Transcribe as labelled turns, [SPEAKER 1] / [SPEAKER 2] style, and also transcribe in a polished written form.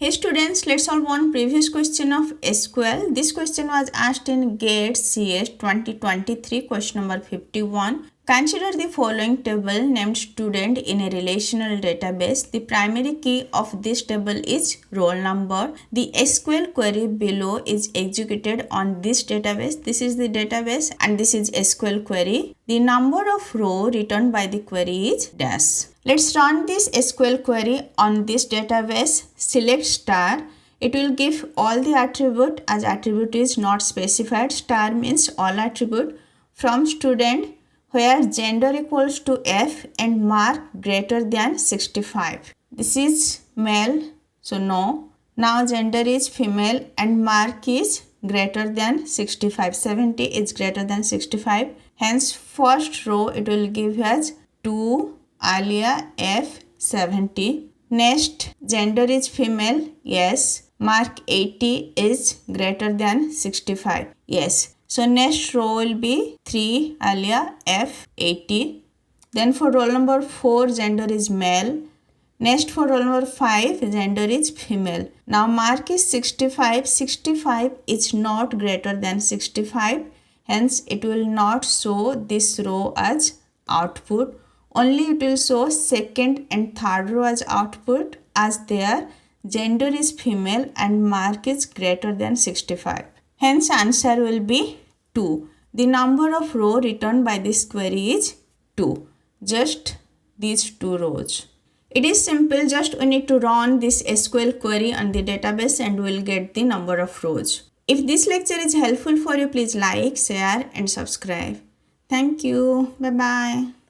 [SPEAKER 1] Hey students, let's solve one previous question of SQL. This question was asked in GATE CS 2023, question number 51. Consider the following table named student in a relational database. The primary key of this table is roll number. The SQL query below is executed on this database. This is the database and this is SQL query. The number of row returned by the query is dash. Let's run this SQL query on this database. Select star. It will give all the attribute as attribute is not specified. Star means all attribute from student where gender equals to F and mark greater than 65. This is male, so no. Now gender is female and mark is greater than 65. 70 is greater than 65. Hence first row it will give as 2 alia F 70. Next gender is female, yes. Mark 80 is greater than 65, yes. So next row will be 3 alia F 80. Then for roll number 4 gender is male. Next for roll number 5 gender is female. Now mark is 65. 65 is not greater than 65. Hence it will not show this row as output. Only it will show second and third row as output as their gender is female and mark is greater than 65. Hence answer will be 2. The number of row returned by this query is 2. Just these 2 rows. It is simple, just we need to run this SQL query on the database and we will get the number of rows. If this lecture is helpful for you, please like, share and subscribe. Thank you. Bye-bye.